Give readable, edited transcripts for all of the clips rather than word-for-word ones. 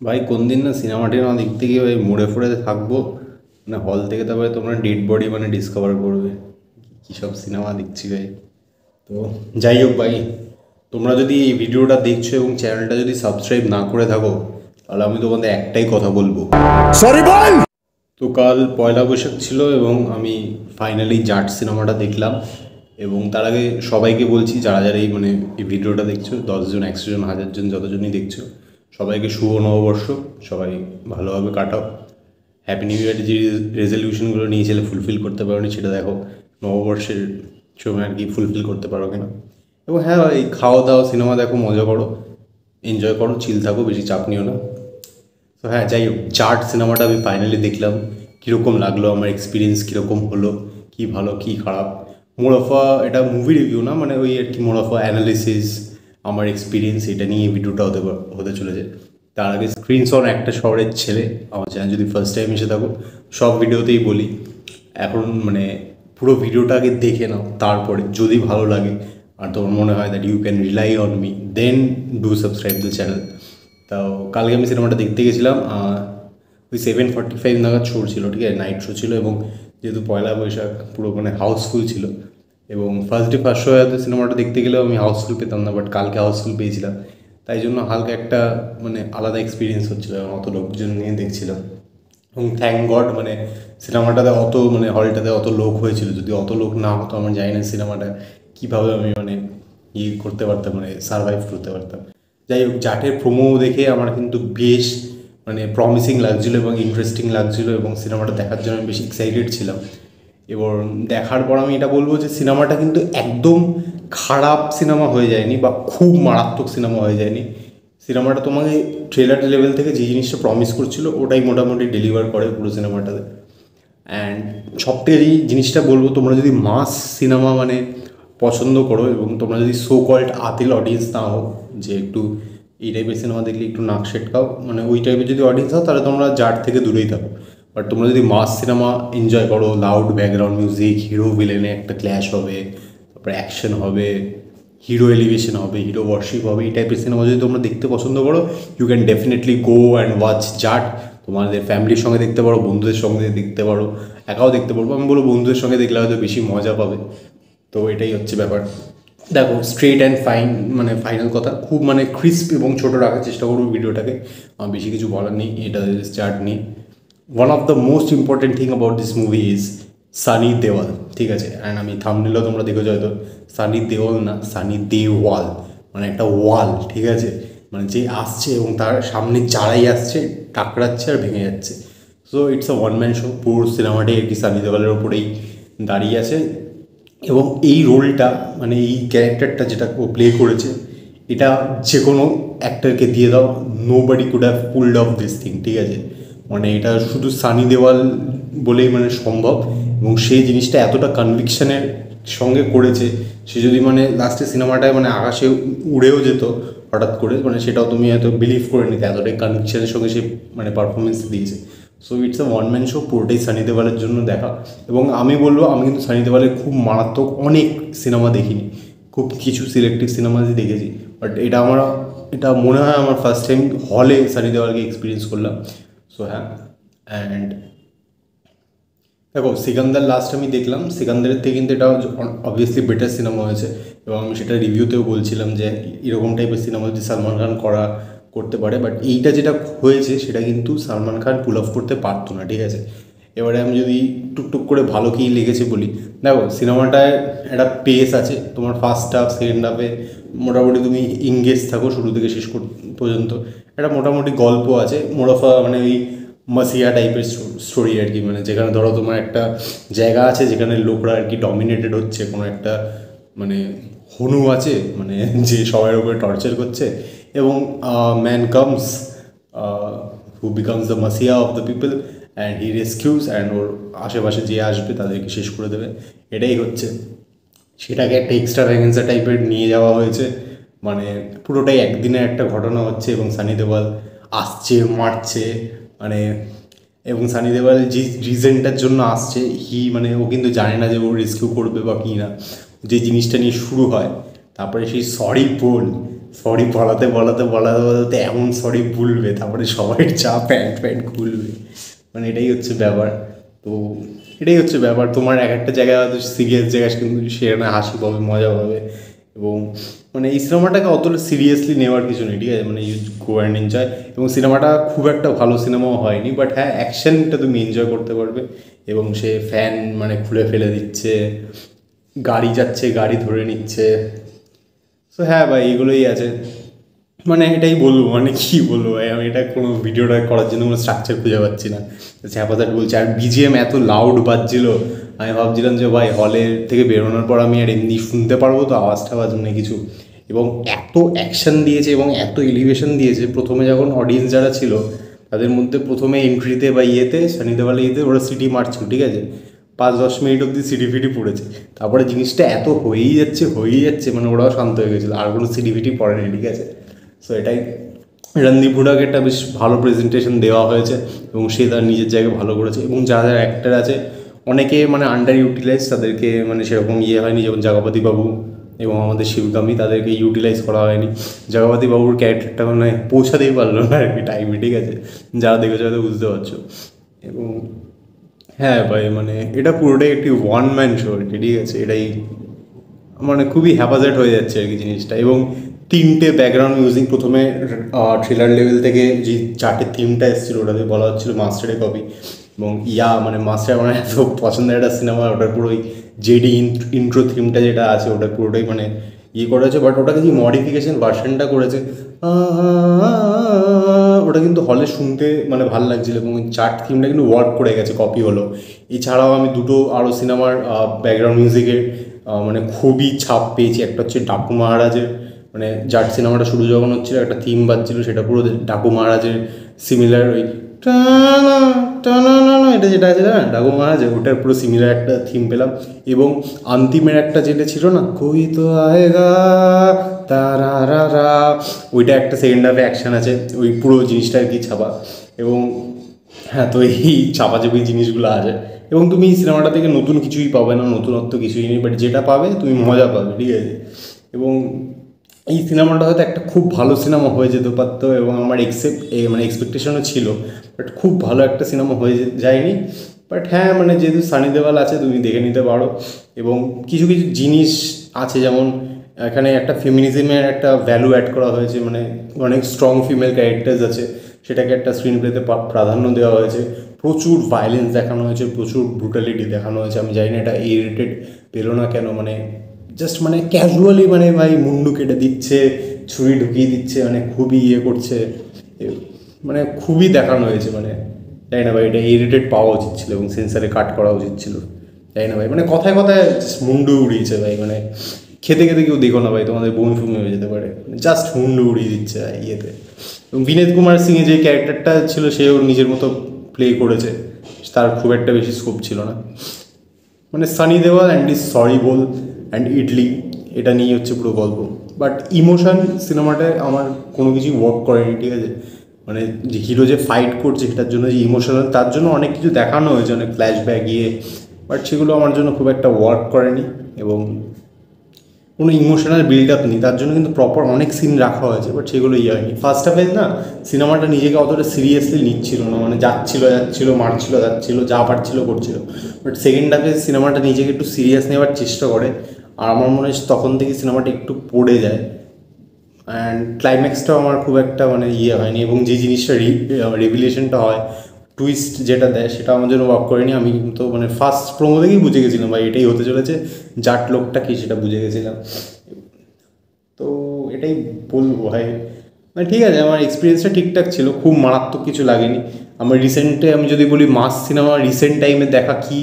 ভাই কোন দিন না সিনেমাটি না দেখতে গিয়ে ভাই মোড়ে ফোড়ে থাকবো, মানে হল থেকে তারপরে তোমরা ডেড বডি মানে ডিসকভার করবে কী সব সিনেমা দেখছি ভাই। তো যাই হোক ভাই, তোমরা যদি এই ভিডিওটা দেখছো এবং চ্যানেলটা যদি সাবস্ক্রাইব না করে থাকো, তাহলে আমি তোমাদের একটাই কথা বলবো, সরি বল। তো কাল পয়লা বৈশাখ ছিল এবং আমি ফাইনালি জাট সিনেমাটা দেখলাম। এবং তার আগে সবাইকে বলছি, যারা যারা এই মানে এই ভিডিওটা দেখছো, 10 জন 100 জন 1000 জন যতজনই দেখছো, সবাইকে শুভ নববর্ষ। সবাই ভালোভাবে কাটাও। হ্যাপি নিউ ইয়ারে যে রেজলিউশনগুলো নিয়েছিলে ফুলফিল করতে পারোনি, সেটা দেখো নববর্ষের সময় আর কি ফুলফিল করতে পারো কিনা। এবং হ্যাঁ, এই খাওয়া দাওয়া, সিনেমা দেখো, মজা করো, এনজয় করো, চিল থাকো, বেশি চাপ নিও না। তো হ্যাঁ, যাই হোক, জাট সিনেমাটা আমি ফাইনালি দেখলাম। কীরকম লাগলো, আমার এক্সপিরিয়েন্স কীরকম হলো, কী ভালো কী খারাপ, মোড়াফা, এটা মুভি রিভিউ না, মানে ওই আর কি মোড়াফা অ্যানালিসিস, আমার এক্সপিরিয়েন্স, এটা নিয়ে ভিডিওটা হতে চলেছে। তার আগে স্ক্রিনশট একটা শহরের ছেলে, আমার চ্যানেল যদি ফার্স্ট টাইম এসে থাকো, সব ভিডিওতেই বলি, এখন মানে পুরো ভিডিওটা আগে দেখে নাও, তারপরে যদি ভালো লাগে আর তোমার মনে হয় that you can rely on me, then do subscribe the channel. তাও কালকে আমি সিনেমাটা দেখতে গেছিলাম, ওই 7:45 নাগাদ শো ছিল, ঠিক আছে, নাইট শো ছিল। এবং যেহেতু পয়লা বৈশাখ, পুরো মানে হাউসফুল ছিল। এবং ফার্স্ট ডে ফার্স্ট শো হয়তো সিনেমাটা দেখতে গেলেও আমি হাউসফুল পেতাম না, বাট কালকে হাউসফুল পেয়েছিলাম। তাই জন্য হালকা একটা মানে আলাদা এক্সপিরিয়েন্স হচ্ছিলো, অত লোকজন নিয়ে দেখছিলাম। এবং থ্যাংক গড মানে সিনেমাটাতে অত মানে হলটাতে অত লোক হয়েছিল। যদি অত লোক না হতো, আমার জানি না সিনেমাটা কীভাবে আমি মানে করতে পারতাম, মানে সারভাইভ করতে পারতাম। যাই হোক, জাটের প্রোমো দেখে আমার কিন্তু বেশ মানে প্রমিসিং লাগছিলো এবং ইন্টারেস্টিং লাগছিলো, এবং সিনেমাটা দেখার জন্য আমি বেশ এক্সাইটেড ছিলাম। এবং দেখার পর আমি এটা বলবো যে সিনেমাটা কিন্তু একদম খারাপ সিনেমা হয়ে যায়নি বা খুব মারাত্মক সিনেমা হয়ে যায়নি। সিনেমাটা তোমাকে ট্রেলার লেভেল থেকে যে জিনিসটা প্রমিস করছিল, ওটাই মোটামুটি ডেলিভার করে পুরো সিনেমাটাতে। অ্যান্ড সবথেকে যেই জিনিসটা বলবো, তোমরা যদি মাস সিনেমা মানে পছন্দ করো, এবং তোমরা যদি সো কল্ড আতিল অডিয়েন্স না হও, যে একটু এই টাইপের সিনেমা দেখলে একটু নাক সেটকাও, মানে ওই টাইপের যদি অডিয়েন্স হও, তাহলে তোমরা জাট থেকে দূরেই থাকো। বাট তোমরা যদি মাস সিনেমা এনজয় করো, লাউড ব্যাকগ্রাউন্ড মিউজিক, হিরো ভিলেনে একটা ক্ল্যাশ হবে, তারপরে অ্যাকশন হবে, হিরো এলিভেশন হবে, হিরো ওয়ার্শিপ হবে, এই টাইপের সিনেমা যদি তোমরা দেখতে পছন্দ করো, you can definitely go and watch Jaat. তোমাদের ফ্যামিলির সঙ্গে দেখতে পারো, বন্ধুদের সঙ্গে দেখতে পারো, একাও দেখতে পারবো। আমি বলবো বন্ধুদের সঙ্গে দেখলে হয়তো বেশি মজা পাবে। তো এটাই হচ্ছে ব্যাপার। দেখো, স্ট্রেট অ্যান্ড ফাইন, মানে ফাইনাল কথা, খুব মানে ক্রিস্প এবং ছোটো রাখার চেষ্টা করবো ভিডিওটাকে। আমার বেশি কিছু বলার নেই এটা চার্ট নিয়ে। One of the most important thing about this movie is Sunny দেওয়াল, ঠিক আছে। অ্যান্ড আমি থাম্বনেলও তোমরা দেখেছো হয়তো, সানি দেওয়াল না, সানি দেওয়াল, মানে একটা ওয়াল, ঠিক আছে। মানে যে আসছে এবং তার সামনে যারাই আসছে টাকরাচ্ছে আর ভেঙে যাচ্ছে। So it's a one man show, পুরো সিনেমাটাই একটি সানি দেওয়ালের ওপরেই দাঁড়িয়ে আছে। এবং এই রোলটা মানে এই ক্যারেক্টারটা যেটা ও প্লে করেছে, এটা যে কোনো অ্যাক্টারকে দিয়ে দাও, nobody could have pulled off this thing, ঠিক আছে। মানে এটা শুধু সানি দেওয়াল বলেই মানে সম্ভব। এবং সেই জিনিসটা এতটা কনভিকশনের সঙ্গে করেছে, সে যদি মানে লাস্টে সিনেমাটায় মানে আকাশে উড়েও যেত হঠাৎ করে, মানে সেটাও তুমি হয়তো বিলিভ করে নিতে, এতটাই কনভিকশনের সঙ্গে সে মানে পারফরমেন্স দিয়েছে। So it's a one man show, পুরোটাই সানি দেওয়ালের জন্য দেখা। এবং আমি বলবো, আমি কিন্তু সানি দেওয়ালের খুব মারাত্মক অনেক সিনেমা দেখিনি, খুব কিছু সিলেক্টিভ সিনেমাসই দেখেছি। বাট এটা মনে হয় আমার ফার্স্ট টাইম হলে সানি দেওয়ালকে এক্সপিরিয়েন্স করলাম। সো হ্যাঁ, অ্যান্ড দেখো, সিকান্দার লাস্ট আমি দেখলাম, সিকান্দারের থেকে কিন্তু এটা অবভিয়াসলি বেটার সিনেমা হয়েছে। এবং আমি সেটা রিভিউতেও বলছিলাম যে এরকম টাইপের সিনেমা যদি সালমান খান করতে পারে, বাট এইটা যেটা হয়েছে সেটা কিন্তু সালমান খান পুল অফ করতে পারতো না, ঠিক আছে। এবারে আমি যদি টুকটুক করে ভালো কী লেগেছে বলি, দেখো সিনেমাটায় একটা পেস আছে, তোমার ফার্স্ট হাফ সেকেন্ড হাফে মোটামুটি তুমি ইংগেজ থাকো শুরু থেকে শেষ পর্যন্ত। একটা মোটামুটি গল্প আছে, মোড়াফা মানে ওই মাসিয়া টাইপের স্টোরি আর কি, মানে যেখানে ধরো তোমার একটা জায়গা আছে যেখানে লোকরা আর কি ডমিনেটেড হচ্ছে, কোনো একটা মানে হনু আছে মানে যে সবার উপরে টর্চার করছে। এবং man comes who becomes the messiah of the people, and he rescues, and ওর আশেপাশে যে আসবে তাদেরকে শেষ করে দেবে। এটাই হচ্ছে, সেটাকে একটা এক্সট্রা ভ্যাগেন্সা টাইপের নিয়ে যাওয়া হয়েছে। মানে পুরোটাই একদিনের একটা ঘটনা হচ্ছে, এবং সানি দেওয়াল আসছে, মারছে, মানে এবং সানি দেওয়াল যে রিজনটার জন্য আসছে, মানে ও কিন্তু জানে না যে ও রেস্কিউ করবে বা কী না। যে জিনিসটা নিয়ে শুরু হয়, তারপরে সেই সরি বল, সরি বলাতে বলাতে বলাতে বলাতে এমন সরি ভুলবে, তারপরে সবাই চা প্যান্ট প্যান্ট খুলবে, মানে এটাই হচ্ছে ব্যাপার। তো এটাই হচ্ছে ব্যাপার, তোমার এক একটা জায়গায় হয়তো সিরিয়াস জায়গা কিন্তু সেখানে হাসি পাবে, মজা পাবে। এবং মানে এই সিনেমাটাকে অতটা সিরিয়াসলি নেওয়ার কিছু নেই, ঠিক আছে, মানে ইউ গো অ্যান্ড এনজয়। এবং সিনেমাটা খুব একটা ভালো সিনেমাও হয়নি, বাট হ্যাঁ অ্যাকশনটা তুমি এনজয় করতে পারবে। এবং সে ফ্যান মানে খুলে ফেলে দিচ্ছে, গাড়ি যাচ্ছে গাড়ি ধরে নিচ্ছে। সো হ্যাঁ ভাই এগুলোই আছে, মানে এটাই বলবো, মানে কী বলবো ভাই, আমি এটা কোনো ভিডিওটা করার জন্য কোনো স্ট্রাকচার খুঁজে পাচ্ছি না, ছ্যাপাচাট বলছে। আর বিজিএম এত লাউড বাজছিল, আমি ভাবছিলাম যে ভাই হলের থেকে বেরোনোর পর আমি আর এমনি শুনতে পারবো তো, আওয়াজটা বাজবে না কিছু। এবং এত অ্যাকশন দিয়েছে এবং এত এলিভেশন দিয়েছে, প্রথমে যখন অডিয়েন্স যারা ছিল তাদের মধ্যে প্রথমে এন্ট্রিতে বা ইয়েতে সানি দেওয়াল ইয়েতে ওরা সিটি মারছিল, ঠিক আছে, 5-10 মিনিট অবধি সিটি ফিটি পড়েছে। তারপরে জিনিসটা এত হয়েই যাচ্ছে, মানে ওরাও শান্ত হয়ে গেছিলো, আর কোনো সিটি ফিটি পড়েনি, ঠিক আছে। সো এটাই, রণদীপ হুডাকে একটা বেশ ভালো প্রেজেন্টেশন দেওয়া হয়েছে এবং সে তার নিজের জায়গায় ভালো করেছে। এবং যারা যারা অ্যাক্টার আছে অনেকে মানে আন্ডার ইউটিলাইজ, তাদেরকে মানে সেরকম ইয়ে হয়নি, যেমন জাগপতি বাবু এবং আমাদের শিবগামী, তাদেরকে ইউটিলাইজ করা হয়নি। জাগপতি বাবুর ক্যারেক্টারটা মানে পৌঁছাতেই পারলো না আর কি টাইমে, ঠিক আছে, যারা দেখেছো হয়তো বুঝতে পারছো। এবং হ্যাঁ ভাই মানে এটা পুরোটাই একটি ওয়ান ম্যান শো, ঠিক আছে, এটাই মানে খুবই হ্যাপাজেট হয়ে যাচ্ছে আর কি জিনিসটা। এবং 3টে ব্যাকগ্রাউন্ড মিউজিক প্রথমে ট্রেলার লেভেল থেকে যে 4টে থিমটা এসেছিলো ওটাতে বলা হচ্ছিলো মাস্টারের কপি। এবং মানে মাস্টার মানে এত পছন্দের একটা সিনেমা, ওটার পুরোই জেডি ইন্ট্রো থিমটা যেটা আছে ওটা পুরোটাই মানে ইয়ে করেছে। বাট ওটাকে যে মডিফিকেশন ভার্সনটা করেছে ওটা কিন্তু হলে শুনতে মানে ভালো লাগছিলো। এবং চার্ট থিমটা কিন্তু ওয়ার্ক করে গেছে, কপি হলো। এছাড়াও আমি দুটো আরও সিনেমার ব্যাকগ্রাউন্ড মিউজিকের মানে খুবই ছাপ পেয়েছি। একটা হচ্ছে ডাকু মহারাজের, মানে যার সিনেমাটা শুরু যখন হচ্ছিলো একটা থিম বাজছিল, সেটা পুরো ডাকু মহারাজের সিমিলার, ওই টানা টানা না এটা যেটা আছে না ডাকু মহারাজের, ওটার পুরো সিমিলার একটা থিম পেলাম। এবং আন্তিমের একটা যেটা ছিল না, কই তো আয়েগা তারা রা রা, ওইটা একটা সেকেন্ড হাফে অ্যাকশন আছে, ওই পুরো জিনিসটা আর কি ছাপা। এবং হ্যাঁ, তো এই চাপাচাপি জিনিসগুলো আছে। এবং তুমি এই সিনেমাটা থেকে নতুন কিছুই পাবে না, নতুনত্ব কিছুই নেই, বাট যেটা পাবে তুমি মজা পাবে, ঠিক আছে। এবং এই সিনেমাটা হয়তো একটা খুব ভালো সিনেমা হয়ে যেতে পারতো, এবং আমার মানে এক্সপেকটেশনও ছিল, বাট খুব ভালো একটা সিনেমা হয়ে যায়নি। বাট হ্যাঁ মানে যেহেতু সানি দেওয়াল আছে তুমি দেখে নিতে পারো। এবং কিছু কিছু জিনিস আছে, যেমন এখানে একটা ফেমিনিজমের একটা ভ্যালু অ্যাড করা হয়েছে, মানে অনেক স্ট্রং ফিমেল ক্যারেক্টার্স আছে, সেটাকে একটা স্ক্রিন প্লেতে প্রাধান্য দেওয়া হয়েছে। প্রচুর ভায়োলেন্স দেখানো হয়েছে, প্রচুর ব্রুটালিটি দেখানো হয়েছে। আমি জানি না এটা রেটেড পেলো না কেন, মানে জাস্ট মানে ক্যাজুয়ালি মানে ভাই মুন্ডু কেটে দিচ্ছে, ছুরি ঢুকিয়ে দিচ্ছে, মানে খুবই ইয়ে করছে, মানে খুবই দেখানো হয়েছে। মানে জানি না ভাই এটা রেটেড পাওয়া উচিত ছিল এবং সেন্সারে কাট করা উচিত ছিল, জানি না ভাই, মানে কথায় কথায় মুন্ডু উড়িয়েছে ভাই। মানে খেতে খেতে কেউ দেখো না ভাই, তোমাদের বমি ফমি হয়ে যেতে পারে, জাস্ট মুন্ডু উড়িয়ে দিচ্ছে ইয়েতে। এবং বিনীত কুমার সিংয়ে যে ক্যারেক্টারটা ছিল সে ওর নিজের মতো প্লে করেছে, তার খুব একটা বেশি স্কোপ ছিল না। মানে সানি দেওয়াল and is sorry ball and idli, এটা নিয়ে হচ্ছে পুরো গল্প। বাট ইমোশন সিনেমাটায় আমার কোনো কিছুই ওয়ার্ক করেনি, ঠিক আছে। মানে যে হিরো যে ফাইট করছে সেটার জন্য যে ইমোশনাল, তার জন্য অনেক কিছু দেখানো হয়েছে, অনেক ফ্ল্যাশব্যাক ইয়ে, বাট সেগুলো আমার জন্য খুব একটা ওয়ার্ক করেনি। এবং কোনো ইমোশনাল বিল্ড আপ নেই, তার জন্য কিন্তু প্রপার অনেক সিন রাখা হয়েছে, বাট সেগুলো ইয়ে হয়নি। ফার্স্ট হাফে না সিনেমাটা নিজেকে অতটা সিরিয়াসলি নিচ্ছিল না, মানে যাচ্ছিল মারছিল যাচ্ছিল যা পারছিল করছিল। বাট সেকেন্ড হাফে সিনেমাটা নিজেকে একটু সিরিয়াস নেওয়ার চেষ্টা করে, আর আমার মনে হয় তখন থেকে সিনেমাটা একটু পড়ে যায়। অ্যান্ড ক্লাইম্যাক্সটাও আমার খুব একটা মানে ইয়ে হয়নি। এবং যে জিনিসটা রিভিলেশনটা হয়, টুইস্ট যেটা দেয়, সেটা আমার জন্য ওয়ার্ক করেনি। আমি কিন্তু মানে ফার্স্ট প্রোমো থেকেই বুঝে গেছিলাম ভাই এটাই হতে চলেছে, জাট লোকটা কি সেটা বুঝে গেছিলাম। তো এটাই বলবো ভাই, মানে ঠিক আছে আমার এক্সপিরিয়েন্সটা ঠিকঠাক ছিল, খুব মারাত্মক কিছু লাগেনি। আমার রিসেন্টে আমি যদি বলি মাস সিনেমা রিসেন্ট টাইমে দেখা কি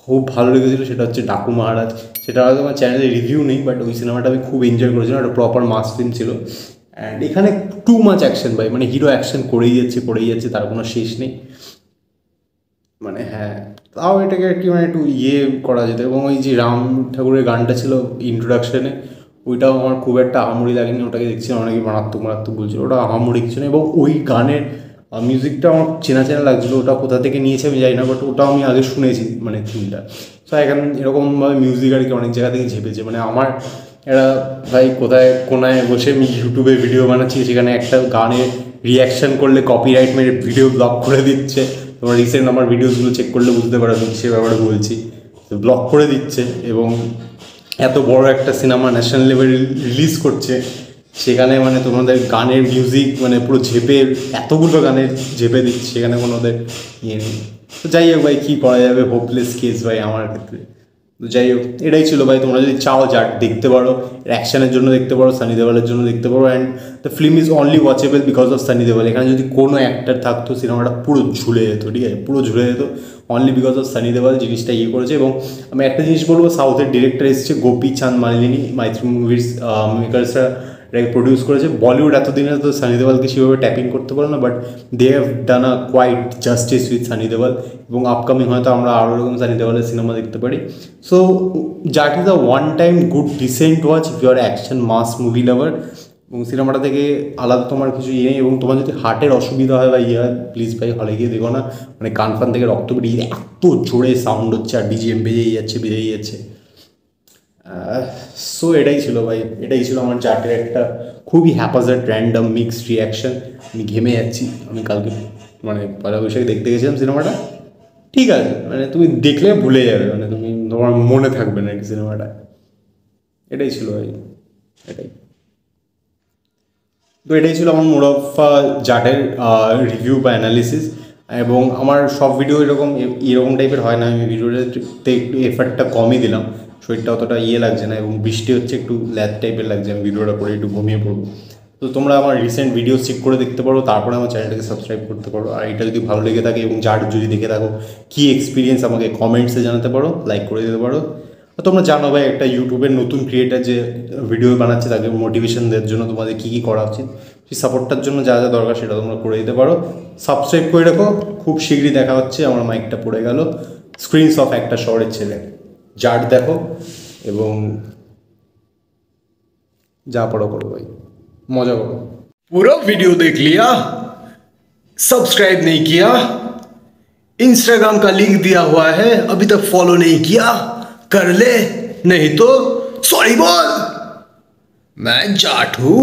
খুব ভালো লেগেছিলো, সেটা হচ্ছে ডাকু মহারাজ। সেটা হয়তো আমার চ্যানেলে রিভিউ নেই, বাট ওই সিনেমাটা আমি খুব এনজয় করেছিলাম, একটা প্রপার মাস ফিল্ম ছিল। অ্যান্ড এখানে টু মাচ অ্যাকশন ভাই, মানে হিরো অ্যাকশন করেই যাচ্ছে, তার কোনো শেষ নেই। মানে হ্যাঁ, তাও এটাকে আর কি মানে একটু ইয়ে করা যেত। এবং ওই যে রাম ঠাকুরের গানটা ছিল ইন্ট্রোডাকশনে, ওইটাও আমার খুব একটা আহামরি লাগেনি। ওটাকে দেখছিলাম অনেকে মারাত্মক বলছিল, ওটা আহামরি কিছু না। এবং ওই গানের মিউজিকটা আমার চেনা চেনা লাগছিলো, ওটা কোথা থেকে নিয়েছে আমি জানি না, বাট ওটাও আমি আগে শুনেছি মানে থিমটা। সো এখন এরকমভাবে মিউজিক আর কি অনেক জায়গা থেকে ঝেপেছে। মানে আমার এরা ভাই কোথায় কোনায় বসে আমি ইউটিউবে ভিডিও বানাচ্ছি, সেখানে একটা গানের রিয়াকশান করলে কপিরাইট মেরে ভিডিও ব্লক করে দিচ্ছে। তোমরা রিসেন্ট আমার ভিডিওসগুলো চেক করলে বুঝতে পারো আমি সে ব্যাপারে বলছি, ব্লক করে দিচ্ছে। এবং এত বড় একটা সিনেমা ন্যাশনাল লেভেলে রিলিজ করছে, সেখানে মানে তোমাদের গানের মিউজিক মানে পুরো ঝেপে, এতগুলো গানের ঝেপে দিচ্ছে, সেখানে কোনো ওদের ইয়ে নেই। তো যাই হোক ভাই, কী করা যাবে, হোপলেস কেস ভাই আমার ক্ষেত্রে। তো যাই হোক, এটাই ছিল ভাই। তোমরা যদি চাও জাট দেখতে পারো, অ্যাকশনের জন্য দেখতে পারো, সানি দেওয়ালের জন্য দেখতে পারো। And the film is only watchable because of Sunny দেওয়াল। এখানে যদি কোনো অ্যাক্টার থাকতো সিনেমাটা পুরো ঝুলে যেত, ঠিক আছে, পুরো ঝুলে যেত। অনলি বিকজ অফ সানি দেওয়াল জিনিসটা ইয়ে করেছে। এবং আমি একটা জিনিস বলবো, সাউথের ডিরেক্টর এসেছে গোপী চাঁদ মালিনী, মাইথ্রি মুভিজ মেকার্সরা প্রডিউস করেছে। বলিউড এতদিনে তো সানি দেওয়ালকে সেভাবে ট্যাপিং করতে পারো না, but they have done a quite justice with Sunny Deol. এবং আপকামিং হয়তো আমরা আরও এরকম সানি দেওয়ালের সিনেমা দেখতে পারি। So Jaat is a one time good decent watch if you are action mass movie lover. এবং সিনেমাটা থেকে আলাদা তোমার কিছু ইয়ে নেই। এবং তোমার যদি হার্টের অসুবিধা হয় বা ইয়ে হয়, প্লিজ ভাই হলে গিয়ে দেখো না। মানে কান ফান থেকে রক্ত বেরিয়ে এত জোরে সাউন্ড হচ্ছে, আর বিজিএম বেজেই যাচ্ছে। সো এটাই ছিল ভাই, এটাই ছিল আমার জাটের একটা খুবই হ্যাপাজার্ড র্যান্ডাম মিক্সড রিয়াকশান। আমি ঘেমে যাচ্ছি। আমি কালকে মানে পয়লা বৈশাখে দেখতে গেছিলাম সিনেমাটা, ঠিক আছে, মানে তুমি দেখলে ভুলে যাবে, মানে তুমি তোমার মনে থাকবে না এই সিনেমাটা। এটাই ছিল ভাই, এটাই। তো এটাই ছিল আমার মোড অফ জাটের রিভিউ বা অ্যানালিসিস। এবং আমার সব ভিডিও এরকম টাইপের হয় না। আমি ভিডিওতে একটু এফার্টটা কমই দিলাম, শরীরটা অতটা ইয়ে লাগছে না, এবং বৃষ্টি হচ্ছে, একটু ল্যাদ টাইপের লাগছে। আমি ভিডিওটা করে একটু ঘুমিয়ে পড়বো। তো তোমরা আমার রিসেন্ট ভিডিও চেক করে দেখতে পারো, তারপরে আমার চ্যানেলটাকে সাবস্ক্রাইব করতে পারো। আর এটা যদি ভালো লেগে থাকে এবং জাট যদি দেখে থাকো, কী এক্সপিরিয়েন্স আমাকে কমেন্টসে জানাতে পারো, লাইক করে দিতে পারো। তোমরা জানো ভাই, একটা ইউটিউবের নতুন ক্রিয়েটার যে ভিডিও বানাচ্ছে, তাকে মোটিভেশন দেওয়ার জন্য তোমাদের কী কী করা উচিত, সেই সাপোর্টটার জন্য যা যা দরকার সেটা তোমরা করে দিতে পারো। সাবস্ক্রাইব করে রাখো। খুব শীঘ্রই দেখা হচ্ছে। আমার মাইকটা পড়ে গেল। স্ক্রিনস অফ একটা শহরের ছেলে, জাট দেখো এবং যা পড়ো করো ভাই, मजा करो। पूरा वीडियो देख लिया, सब्सक्राइब नहीं किया, इंस्टाग्राम का लिंक दिया हुआ है, अभी तक फॉलो नहीं किया, कर ले, नहीं तो सॉरी बोल। मैं जाट हूं।